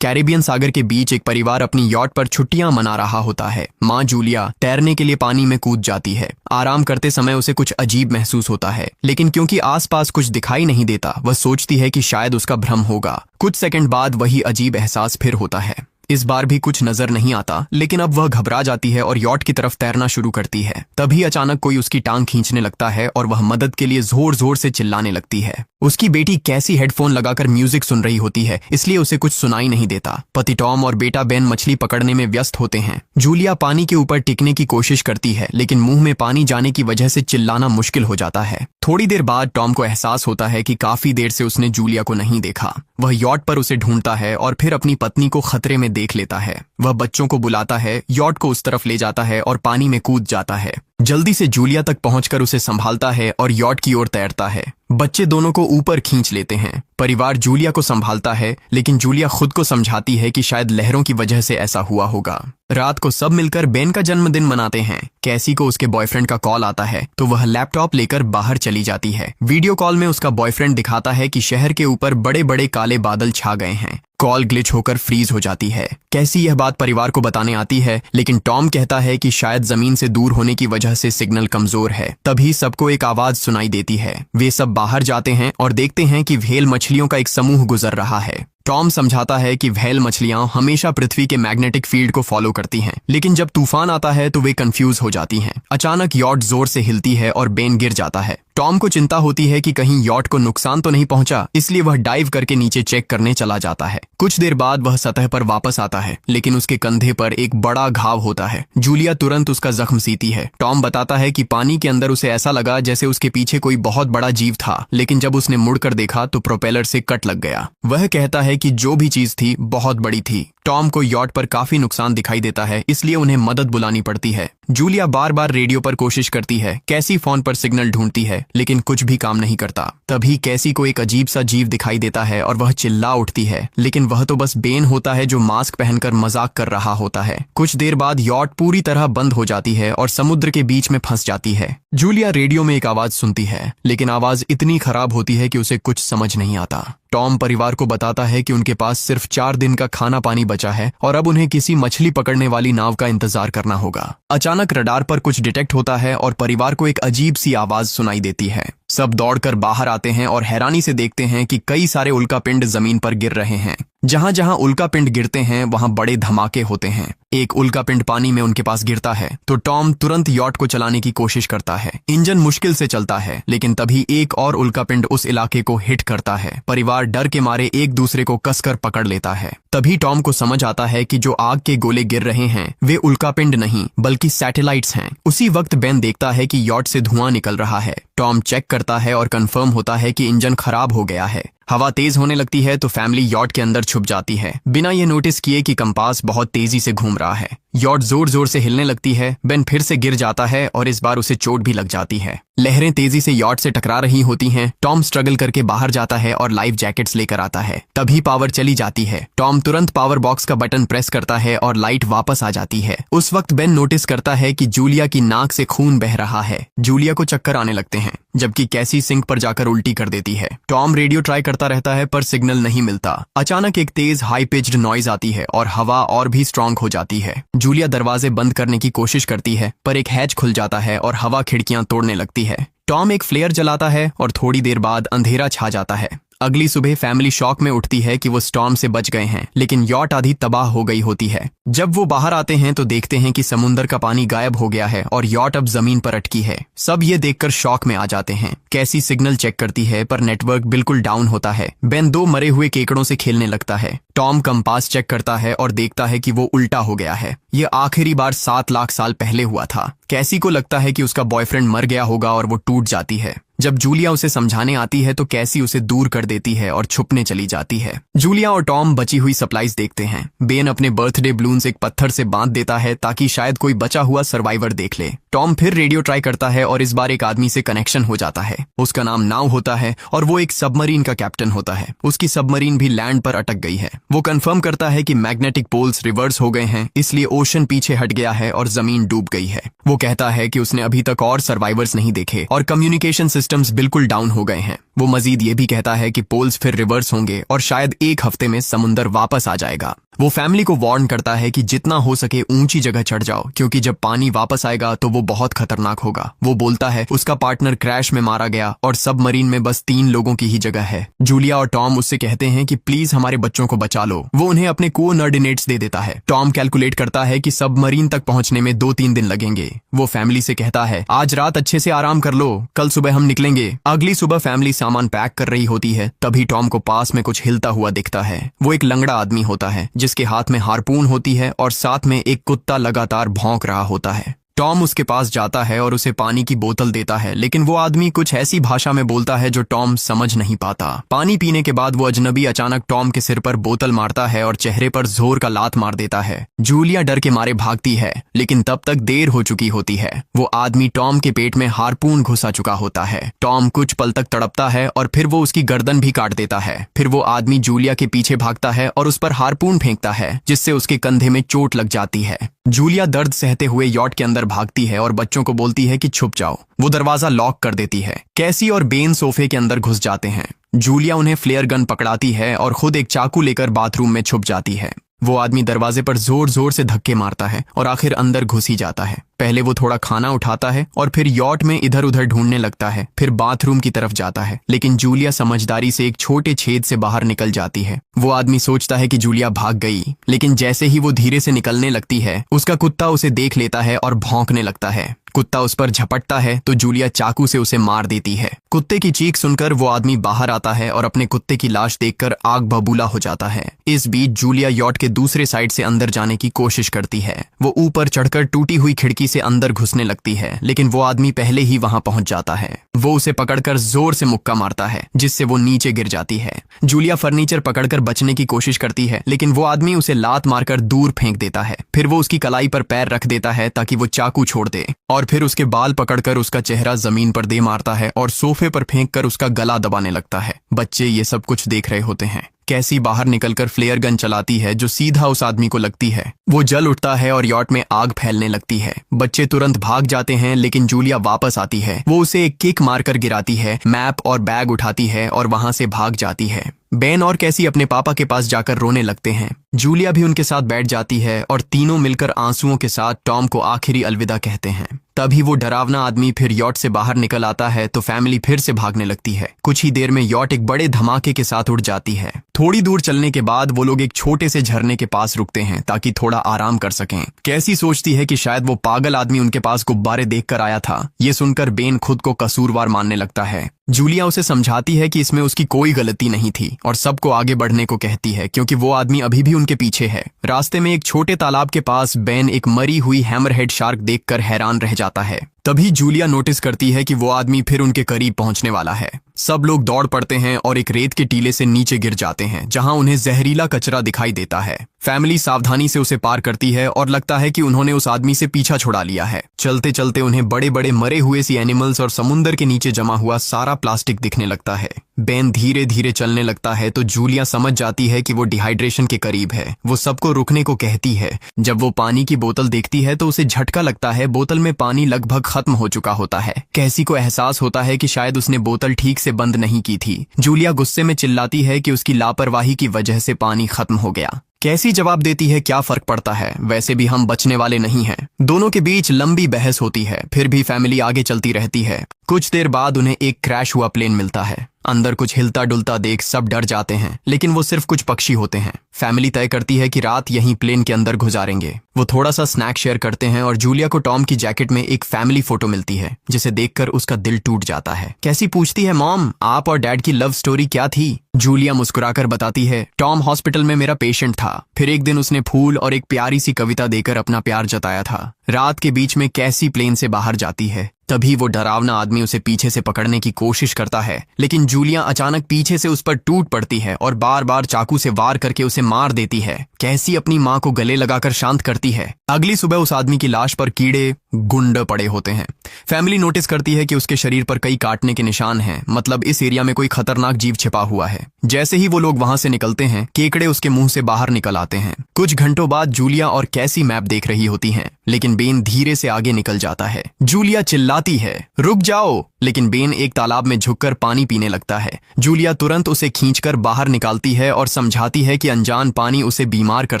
Caribbean सागर के बीच एक परिवार अपनी यॉट पर छुट्टियां मना रहा होता है। माँ जूलिया तैरने के लिए पानी में कूद जाती है। आराम करते समय उसे कुछ अजीब महसूस होता है, लेकिन क्योंकि आसपास कुछ दिखाई नहीं देता, वह सोचती है कि शायद उसका भ्रम होगा। कुछ सेकंड बाद वही अजीब एहसास फिर होता है। इस बार भी कुछ नजर नहीं आता, लेकिन अब वह घबरा जाती है और यॉट की तरफ तैरना शुरू करती है। तभी अचानक कोई उसकी टांग खींचने लगता है और वह मदद के लिए जोर जोर से चिल्लाने लगती है। उसकी बेटी कैसी हेडफोन लगाकर म्यूजिक सुन रही होती है, इसलिए उसे कुछ सुनाई नहीं देता। पति टॉम और बेटा बेन मछली पकड़ने में व्यस्त होते हैं। जूलिया पानी के ऊपर टिकने की कोशिश करती है, लेकिन मुंह में पानी जाने की वजह से चिल्लाना मुश्किल हो जाता है। थोड़ी देर बाद टॉम को एहसास होता है कि काफी देर से उसने जूलिया को नहीं देखा। वह यॉट पर उसे ढूंढता है और फिर अपनी पत्नी को खतरे में देख लेता है। वह बच्चों को बुलाता है, यॉट को उस तरफ ले जाता है और पानी में कूद जाता है। जल्दी से जूलिया तक पहुंचकर उसे संभालता है और यॉट की ओर तैरता है। बच्चे दोनों को ऊपर खींच लेते हैं। परिवार जूलिया को संभालता है, लेकिन जूलिया खुद को समझाती है कि शायद लहरों की वजह से ऐसा हुआ होगा। रात को सब मिलकर बेन का जन्मदिन मनाते हैं। कैसी को उसके बॉयफ्रेंड का कॉल आता है, तो वह लैपटॉप लेकर बाहर चली जाती है। वीडियो कॉल में उसका बॉयफ्रेंड दिखाता है कि शहर के ऊपर बड़े बड़े काले बादल छा गए हैं। कॉल ग्लिच होकर फ्रीज हो जाती है। कैसी यह बात परिवार को बताने आती है, लेकिन टॉम कहता है कि शायद जमीन से दूर होने की वजह से सिग्नल कमजोर है। तभी सबको एक आवाज सुनाई देती है। वे सब बाहर जाते हैं और देखते हैं कि व्हेल मछलियों का एक समूह गुजर रहा है। टॉम समझाता है कि व्हेल मछलियां हमेशा पृथ्वी के मैग्नेटिक फील्ड को फॉलो करती हैं, लेकिन जब तूफान आता है तो वे कंफ्यूज हो जाती हैं। अचानक यॉट जोर से हिलती है और बेन गिर जाता है। टॉम को चिंता होती है कि कहीं यॉट को नुकसान तो नहीं पहुंचा, इसलिए वह डाइव करके नीचे चेक करने चला जाता है। कुछ देर बाद वह सतह पर वापस आता है, लेकिन उसके कंधे पर एक बड़ा घाव होता है। जूलिया तुरंत उसका जख्म सीती है। टॉम बताता है कि पानी के अंदर उसे ऐसा लगा जैसे उसके पीछे कोई बहुत बड़ा जीव था, लेकिन जब उसने मुड़कर देखा तो प्रोपेलर से कट लग गया। वह कहता है कि जो भी चीज थी बहुत बड़ी थी। टॉम को यॉट पर काफी नुकसान दिखाई देता है, इसलिए उन्हें मदद बुलानी पड़ती है। जूलिया बार बार रेडियो पर कोशिश करती है। कैसी फोन पर सिग्नल ढूंढती है, लेकिन कुछ भी काम नहीं करता। तभी कैसी को एक अजीब सा जीव दिखाई देता है और वह चिल्ला उठती है, लेकिन वह तो बस बेन होता है जो मास्क पहनकर मजाक कर रहा होता है। कुछ देर बाद यॉट पूरी तरह बंद हो जाती है और समुद्र के बीच में फंस जाती है। जूलिया रेडियो में एक आवाज सुनती है, लेकिन आवाज इतनी खराब होती है कि उसे कुछ समझ नहीं आता। टॉम परिवार को बताता है कि उनके पास सिर्फ 4 दिन का खाना पानी बचा है और अब उन्हें किसी मछली पकड़ने वाली नाव का इंतजार करना होगा। अचानक रडार पर कुछ डिटेक्ट होता है और परिवार को एक अजीब सी आवाज सुनाई देती है। सब दौड़कर बाहर आते हैं और हैरानी से देखते हैं कि कई सारे उल्कापिंड जमीन पर गिर रहे हैं। जहां जहां उल्कापिंड गिरते हैं वहां बड़े धमाके होते हैं। एक उल्कापिंड पानी में उनके पास गिरता है तो टॉम तुरंत यॉट को चलाने की कोशिश करता है। इंजन मुश्किल से चलता है, लेकिन तभी एक और उल्कापिंड उस इलाके को हिट करता है। परिवार डर के मारे एक दूसरे को कसकर पकड़ लेता है। तभी टॉम को समझ आता है कि जो आग के गोले गिर रहे हैं वे उल्कापिंड नहीं बल्कि सैटेलाइट्स हैं। उसी वक्त बेन देखता है कि यॉट से धुआं निकल रहा है। टॉम चेक करता है और कंफर्म होता है कि इंजन खराब हो गया है। हवा तेज होने लगती है तो फैमिली यॉट के अंदर छुप जाती है, बिना ये नोटिस किए कि कंपास बहुत तेजी से घूम रहा है। यॉट जोर जोर से हिलने लगती है। बेन फिर से गिर जाता है और इस बार उसे चोट भी लग जाती है। लहरें तेजी से यॉट से टकरा रही होती हैं। टॉम स्ट्रगल करके बाहर जाता है और लाइफ जैकेट्स लेकर आता है। तभी पावर चली जाती है। टॉम तुरंत पावर बॉक्स का बटन प्रेस करता है और लाइट वापस आ जाती है। उस वक्त बेन नोटिस करता है कि जूलिया की नाक से खून बह रहा है। जूलिया को चक्कर आने लगते हैं, जबकि कैसी सिंक पर जाकर उल्टी कर देती है। टॉम रेडियो ट्राई करता रहता है पर सिग्नल नहीं मिलता। अचानक एक तेज हाई पिच्ड नॉइज आती है और हवा और भी स्ट्रांग हो जाती है। जूलिया दरवाजे बंद करने की कोशिश करती है, पर एक हैच खुल जाता है और हवा खिड़कियां तोड़ने लगती है। टॉम एक फ्लेयर जलाता है और थोड़ी देर बाद अंधेरा छा जाता है। अगली सुबह फैमिली शॉक में उठती है कि वो स्टॉर्म से बच गए हैं, लेकिन यॉट आधी तबाह हो गई होती है। जब वो बाहर आते हैं तो देखते हैं कि समुद्र का पानी गायब हो गया है और यॉट अब जमीन पर अटकी है। सब ये देखकर शॉक में आ जाते हैं। कैसी सिग्नल चेक करती है पर नेटवर्क बिल्कुल डाउन होता है। बेन 2 मरे हुए केकड़ों से खेलने लगता है। टॉम कंपास चेक करता है और देखता है कि वो उल्टा हो गया है। ये आखिरी बार 7 लाख साल पहले हुआ था। कैसी को लगता है कि उसका बॉयफ्रेंड मर गया होगा और वो टूट जाती है। जब जूलिया उसे समझाने आती है तो कैसी उसे दूर कर देती है और छुपने चली जाती है। जूलिया और टॉम बची हुई सप्लाईज देखते हैं। बेन अपने बर्थडे बलून बलून्स एक पत्थर से बांध देता है ताकि शायद कोई बचा हुआ सर्वाइवर देख ले। टॉम फिर रेडियो ट्राई करता है और इस बार एक आदमी से कनेक्शन हो जाता है। उसका नाम नाव होता है और वो एक सबमरीन का कैप्टन होता है। उसकी सबमरीन भी लैंड पर अटक गई है। वो कंफर्म करता है कि मैग्नेटिक पोल्स रिवर्स हो गए हैं, इसलिए ओशन पीछे हट गया है और जमीन डूब गई है। वो कहता है कि उसने अभी तक और सर्वाइवर्स नहीं देखे और कम्युनिकेशन सिस्टम्स बिल्कुल डाउन हो गए हैं। वो मजीद ये भी कहता है कि पोल्स फिर रिवर्स होंगे और शायद एक हफ्ते में समुंदर वापस आ जाएगा। वो फैमिली को वार्न करता है कि जितना हो सके ऊंची जगह चढ़ जाओ, क्योंकि जब पानी वापस आएगा तो वो बहुत खतरनाक होगा। वो बोलता है उसका पार्टनर क्रैश में मारा गया और सबमरीन में बस 3 लोगों की ही जगह है। जूलिया और टॉम उससे कहते हैं कि प्लीज हमारे बच्चों को बचा लो। वो उन्हें अपने कोऑर्डिनेट्स दे देता है। टॉम कैलकुलेट करता है कि सबमरीन तक पहुंचने में 2-3 दिन लगेंगे। वो फैमिली से कहता है आज रात अच्छे से आराम कर लो, कल सुबह हम निकलेंगे। अगली सुबह फैमिली सामान पैक कर रही होती है, तभी टॉम को पास में कुछ हिलता हुआ दिखता है। वो एक लंगड़ा आदमी होता है जिसके हाथ में हार्पून होती है और साथ में एक कुत्ता लगातार भौंक रहा होता है। टॉम उसके पास जाता है और उसे पानी की बोतल देता है, लेकिन वो आदमी कुछ ऐसी भाषा में बोलता है जो टॉम समझ नहीं पाता। पानी पीने के बाद वो अजनबी अचानक टॉम के सिर पर बोतल मारता है और चेहरे पर जोर का लात मार देता है। जूलिया डर के मारे भागती है, लेकिन तब तक देर हो चुकी होती है। वो आदमी टॉम के पेट में हार्पून घुसा चुका होता है। टॉम कुछ पल तक तड़पता है और फिर वो उसकी गर्दन भी काट देता है। फिर वो आदमी जूलिया के पीछे भागता है और उस पर हार्पून फेंकता है, जिससे उसके कंधे में चोट लग जाती है। जूलिया दर्द सहते हुए यॉट के अंदर भागती है और बच्चों को बोलती है कि छुप जाओ। वो दरवाजा लॉक कर देती है। कैसी और बेन सोफे के अंदर घुस जाते हैं। जूलिया उन्हें फ्लेयर गन पकड़ाती है और खुद एक चाकू लेकर बाथरूम में छुप जाती है। वो आदमी दरवाजे पर जोर जोर से धक्के मारता है और आखिर अंदर घुस ही जाता है। पहले वो थोड़ा खाना उठाता है और फिर यॉट में इधर उधर ढूंढने लगता है, फिर बाथरूम की तरफ जाता है, लेकिन जूलिया समझदारी से एक छोटे छेद से बाहर निकल जाती है। वो आदमी सोचता है कि जूलिया भाग गई, लेकिन जैसे ही वो धीरे से निकलने लगती है, उसका कुत्ता उसे देख लेता है और भौंकने लगता है। कुत्ता उस पर झपटता है तो जूलिया चाकू से उसे मार देती है। कुत्ते की चीख सुनकर वो आदमी बाहर आता है और अपने कुत्ते की लाश देखकर आग बबूला हो जाता है। इस बीच जूलिया यॉट के दूसरे साइड से अंदर जाने की कोशिश करती है। वो ऊपर चढ़कर टूटी हुई खिड़की से अंदर घुसने लगती है, लेकिन वो आदमी पहले ही वहां पहुंच जाता है। वो उसे पकड़कर जोर से मुक्का मारता है, जिससे वो नीचे गिर जाती है। जूलिया फर्नीचर पकड़कर बचने की कोशिश करती है, लेकिन वो आदमी उसे लात मारकर दूर फेंक देता है। फिर वो उसकी कलाई पर पैर रख देता है ताकि वो चाकू छोड़ दे, और फिर उसके बाल पकड़कर उसका चेहरा जमीन पर दे मारता है और सोफे पर फेंककर उसका गला दबाने लगता है। बच्चे ये सब कुछ देख रहे होते हैं। कैसी बाहर निकलकर फ्लेयर गन चलाती है जो सीधा उस आदमी को लगती है। वो जल उठता है और यॉट में आग फैलने लगती है। बच्चे तुरंत भाग जाते हैं, लेकिन जूलिया वापस आती है। वो उसे एक किक मारकर गिराती है, मैप और बैग उठाती है और वहां से भाग जाती है। बेन और कैसी अपने पापा के पास जाकर रोने लगते हैं। जूलिया भी उनके साथ बैठ जाती है और तीनों मिलकर आंसुओं के साथ टॉम को आखिरी अलविदा कहते हैं। तभी वो डरावना आदमी फिर यॉट से बाहर निकल आता है तो फैमिली फिर से भागने लगती है। कुछ ही देर में यॉट एक बड़े धमाके के साथ उड़ जाती है। थोड़ी दूर चलने के बाद वो लोग एक छोटे से झरने के पास रुकते हैं ताकि थोड़ा आराम कर सकें। कैसी सोचती है कि शायद वो पागल आदमी उनके पास गुब्बारे देखकर आया था। ये सुनकर बेन खुद को कसूरवार मानने लगता है। जूलिया उसे समझाती है कि इसमें उसकी कोई गलती नहीं थी और सबको आगे बढ़ने को कहती है, क्योंकि वो आदमी अभी भी उनके पीछे है। रास्ते में एक छोटे तालाब के पास बेन एक मरी हुई हैमरहेड शार्क देखकर हैरान रह जाता है। तभी जूलिया नोटिस करती है कि वो आदमी फिर उनके करीब पहुंचने वाला है। सब लोग दौड़ पड़ते हैं और एक रेत के टीले से नीचे गिर जाते हैं, जहां उन्हें जहरीला कचरा दिखाई देता है। फैमिली सावधानी से उसे पार करती है और लगता है कि उन्होंने उस आदमी से पीछा छुड़ा लिया है। चलते चलते उन्हें बड़े बड़े मरे हुए सी एनिमल्स और समुंदर के नीचे जमा हुआ सारा प्लास्टिक दिखने लगता है। बेन धीरे धीरे चलने लगता है तो जूलिया समझ जाती है कि वो डिहाइड्रेशन के करीब है। वो सबको रुकने को कहती है। जब वो पानी की बोतल देखती है तो उसे झटका लगता है। बोतल में पानी लगभग खत्म हो चुका होता है। कैसी को एहसास होता है कि शायद उसने बोतल ठीक से बंद नहीं की थी। जूलिया गुस्से में चिल्लाती है कि उसकी लापरवाही की वजह से पानी खत्म हो गया। कैसी जवाब देती है, क्या फर्क पड़ता है, वैसे भी हम बचने वाले नहीं हैं। दोनों के बीच लंबी बहस होती है, फिर भी फैमिली आगे चलती रहती है। कुछ देर बाद उन्हें एक क्रैश हुआ प्लेन मिलता है। अंदर कुछ हिलता डुलता देख सब डर जाते हैं, लेकिन वो सिर्फ कुछ पक्षी होते हैं। फैमिली तय करती है कि रात यहीं प्लेन के अंदर गुजारेंगे। वो थोड़ा सा स्नैक शेयर करते हैं और जूलिया को टॉम की जैकेट में एक फैमिली फोटो मिलती है, जिसे देखकर उसका दिल टूट जाता है। कैसी पूछती है, मॉम आप और डैड की लव स्टोरी क्या थी? जूलिया मुस्कुराकर बताती है, टॉम हॉस्पिटल में मेरा पेशेंट था। फिर एक दिन उसने फूल और एक प्यारी सी कविता देकर अपना प्यार जताया था। रात के बीच में कैसी प्लेन से बाहर जाती है। तभी वो डरावना आदमी उसे पीछे से पकड़ने की कोशिश करता है, लेकिन जूलिया अचानक पीछे से उस पर टूट पड़ती है और बार बार चाकू से वार करके उसे मार देती है। कैसी अपनी माँ को गले लगाकर शांत करती है। अगली सुबह उस आदमी की लाश पर कीड़े गुंड पड़े होते हैं। फैमिली नोटिस करती है कि उसके शरीर पर कई काटने के निशान हैं, मतलब इस एरिया में कोई खतरनाक जीव छिपा हुआ है। जैसे ही वो लोग वहां से निकलते हैं, केकड़े उसके मुंह से बाहर निकल आते हैं। कुछ घंटों बाद जूलिया और कैसी मैप देख रही होती हैं, लेकिन बेन धीरे से आगे निकल जाता है। जूलिया चिल्लाती है, रुक जाओ, लेकिन बेन एक तालाब में झुककर पानी पीने लगता है। जूलिया तुरंत उसे खींचकर बाहर निकालती है और समझाती है कि अनजान पानी उसे बीमार कर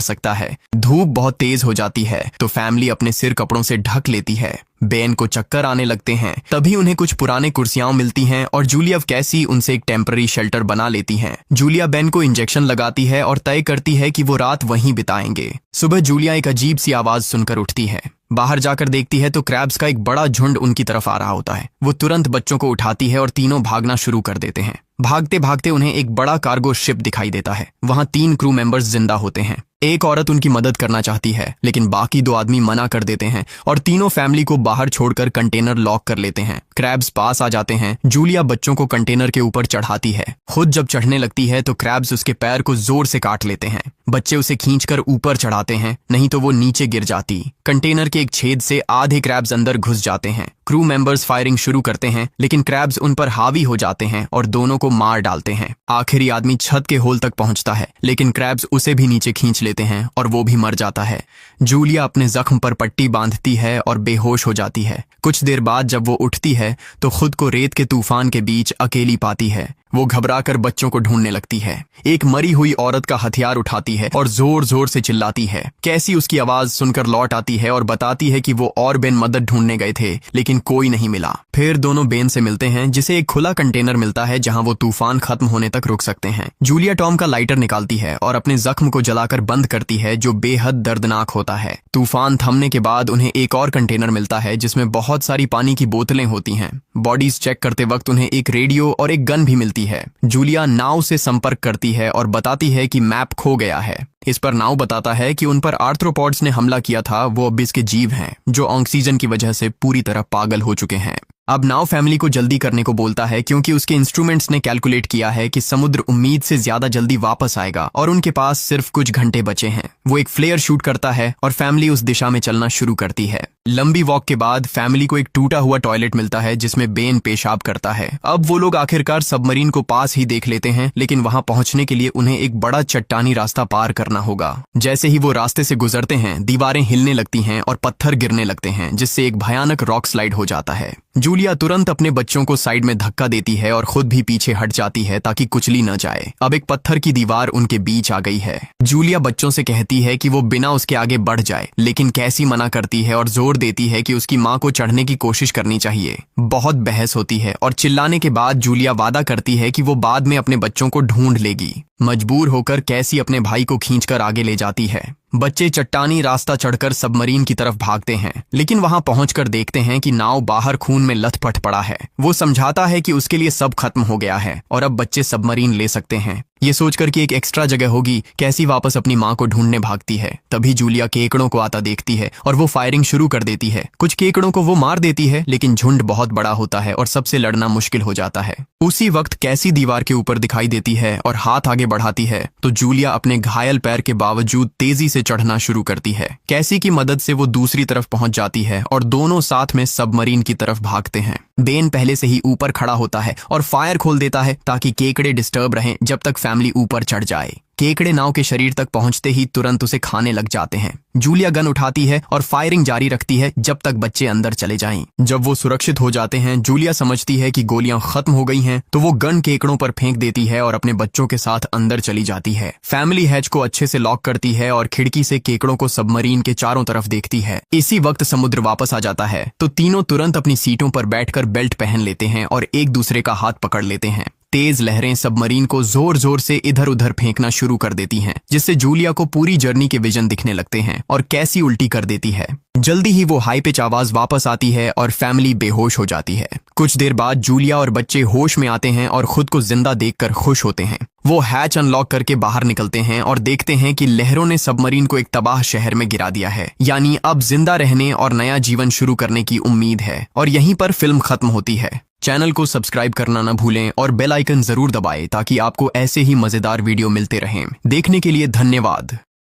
सकता है। धूप बहुत तेज हो जाती है तो फैमिली अपने सिर कपड़ों से ढक लेती है। बेन को चक्कर आने लगते हैं। तभी उन्हें कुछ पुराने कुर्सियां मिलती हैं और जूलिया कैसी उनसे एक टेम्पररी शेल्टर बना लेती हैं। जूलिया बेन को इंजेक्शन लगाती है और तय करती है कि वो रात वहीं बिताएंगे। सुबह जूलिया एक अजीब सी आवाज सुनकर उठती है। बाहर जाकर देखती है तो क्रैब्स का एक बड़ा झुंड उनकी तरफ आ रहा होता है। वो तुरंत बच्चों को उठाती है और तीनों भागना शुरू कर देते हैं। भागते भागते उन्हें एक बड़ा कार्गो शिप दिखाई देता है। वहां 3 क्रू मेंबर्स जिंदा होते हैं। एक औरत उनकी मदद करना चाहती है, लेकिन बाकी 2 आदमी मना कर देते हैं और तीनों फैमिली को बाहर छोड़कर कंटेनर लॉक कर लेते हैं। क्रैब्स पास आ जाते हैं। जूलिया बच्चों को कंटेनर के ऊपर चढ़ाती है। खुद जब चढ़ने लगती है तो क्रैब्स उसके पैर को जोर से काट लेते हैं। बच्चे उसे खींचकर ऊपर चढ़ाते हैं, नहीं तो वो नीचे गिर जाती। कंटेनर के एक छेद से आधे क्रैब्स अंदर घुस जाते हैं। क्रू मेंबर्स फायरिंग शुरू करते हैं, लेकिन क्रैब्स उन पर हावी हो जाते हैं और दोनों को मार डालते हैं। आखिरी आदमी छत के होल तक पहुंचता है, लेकिन क्रैब्स उसे भी नीचे खींच लेते हैं और वो भी मर जाता है। जूलिया अपने जख्म पर पट्टी बांधती है और बेहोश हो जाती है। कुछ देर बाद जब वो उठती है तो खुद को रेत के तूफान के बीच अकेली पाती है। वो घबराकर बच्चों को ढूंढने लगती है। एक मरी हुई औरत का हथियार उठाती है और जोर जोर से चिल्लाती है। कैसी उसकी आवाज सुनकर लौट आती है और बताती है कि वो और बेन मदद ढूंढने गए थे, लेकिन कोई नहीं मिला। फिर दोनों बेन से मिलते हैं, जिसे एक खुला कंटेनर मिलता है जहां वो तूफान खत्म होने तक रुक सकते हैं। जूलिया टॉम का लाइटर निकालती है और अपने जख्म को जलाकर बंद करती है, जो बेहद दर्दनाक होता है। तूफान थमने के बाद उन्हें एक और कंटेनर मिलता है जिसमें बहुत सारी पानी की बोतलें होती हैं। बॉडीज चेक करते वक्त उन्हें एक रेडियो और एक गन भी मिलती है। जूलिया नाव से संपर्क करती है और बताती है कि मैप खो गया है। इस पर नाव बताता है कि उन पर आर्थ्रोपॉड्स ने हमला किया था। वो अब इसके जीव हैं जो ऑक्सीजन की वजह से पूरी तरह पागल हो चुके हैं। अब नाव फैमिली को जल्दी करने को बोलता है, क्योंकि उसके इंस्ट्रूमेंट्स ने कैलकुलेट किया है कि समुद्र उम्मीद से ज्यादा जल्दी वापस आएगा और उनके पास सिर्फ कुछ घंटे बचे हैं। वो एक फ्लेयर शूट करता है और फैमिली उस दिशा में चलना शुरू करती है। लंबी वॉक के बाद फैमिली को एक टूटा हुआ टॉयलेट मिलता है जिसमें बेन पेशाब करता है। अब वो लोग आखिरकार सबमरीन को पास ही देख लेते हैं, लेकिन वहां पहुंचने के लिए उन्हें एक बड़ा चट्टानी रास्ता पार करना होगा। जैसे ही वो रास्ते से गुजरते हैं, दीवारें हिलने लगती हैं और पत्थर गिरने लगते हैं, जिससे एक भयानक रॉक स्लाइड हो जाता है। जूलिया तुरंत अपने बच्चों को साइड में धक्का देती है और खुद भी पीछे हट जाती है ताकि कुचली न जाए। अब एक पत्थर की दीवार उनके बीच आ गई है। जूलिया बच्चों से कहती है कि वो बिना उसके आगे बढ़ जाए, लेकिन कैसी मना करती है और जोर देती है कि उसकी माँ को चढ़ने की कोशिश करनी चाहिए। बहुत बहस होती है और चिल्लाने के बाद जूलिया वादा करती है कि वो बाद में अपने बच्चों को ढूंढ लेगी। मजबूर होकर कैसी अपने भाई को खींचकर आगे ले जाती है। बच्चे चट्टानी रास्ता चढ़कर सबमरीन की तरफ भागते हैं, लेकिन वहां पहुंचकर देखते हैं कि नाव बाहर खून में लथपथ पड़ा है। वो समझाता है कि उसके लिए सब खत्म हो गया है और अब बच्चे सबमरीन ले सकते हैं। ये सोचकर कि एक एक्स्ट्रा जगह होगी, कैसी वापस अपनी माँ को ढूंढने भागती है। तभी जूलिया केकड़ों को आता देखती है और वो फायरिंग शुरू कर देती है। कुछ केकड़ों को वो मार देती है, लेकिन झुंड बहुत बड़ा होता है और सबसे लड़ना मुश्किल हो जाता है। उसी वक्त कैसी दीवार के ऊपर दिखाई देती है और हाथ आगे बढ़ाती है तो जूलिया अपने घायल पैर के बावजूद तेजी से चढ़ना शुरू करती है। कैसी की मदद से वो दूसरी तरफ पहुंच जाती है और दोनों साथ में सबमरीन की तरफ भागते हैं। बेन पहले से ही ऊपर खड़ा होता है और फायर खोल देता है ताकि केकड़े डिस्टर्ब रहें जब तक फैमिली ऊपर चढ़ जाए। केकड़े नाव के शरीर तक पहुंचते ही तुरंत उसे खाने लग जाते हैं। जूलिया गन उठाती है और फायरिंग जारी रखती है जब तक बच्चे अंदर चले जाएं। जब वो सुरक्षित हो जाते हैं, जूलिया समझती है कि गोलियां खत्म हो गई हैं, तो वो गन केकड़ों पर फेंक देती है और अपने बच्चों के साथ अंदर चली जाती है। फैमिली हैच को अच्छे से लॉक करती है और खिड़की से केकड़ों को सबमरीन के चारों तरफ देखती है। इसी वक्त समुद्र वापस आ जाता है तो तीनों तुरंत अपनी सीटों पर बैठकर बेल्ट पहन लेते हैं और एक दूसरे का हाथ पकड़ लेते हैं। तेज लहरें सबमरीन को जोर जोर से इधर उधर फेंकना शुरू कर देती हैं, जिससे जूलिया को पूरी जर्नी के विजन दिखने लगते हैं और कैसी उल्टी कर देती है। जल्दी ही वो हाई पिच आवाज वापस आती है और फैमिली बेहोश हो जाती है। कुछ देर बाद जूलिया और बच्चे होश में आते हैं और खुद को जिंदा देखकर खुश होते हैं। वो हैच अनलॉक करके बाहर निकलते हैं और देखते हैं कि लहरों ने सबमरीन को एक तबाह शहर में गिरा दिया है। यानी अब जिंदा रहने और नया जीवन शुरू करने की उम्मीद है। और यहीं पर फिल्म खत्म होती है। चैनल को सब्सक्राइब करना ना भूलें और बेल आइकन जरूर दबाएं ताकि आपको ऐसे ही मजेदार वीडियो मिलते रहें। देखने के लिए धन्यवाद।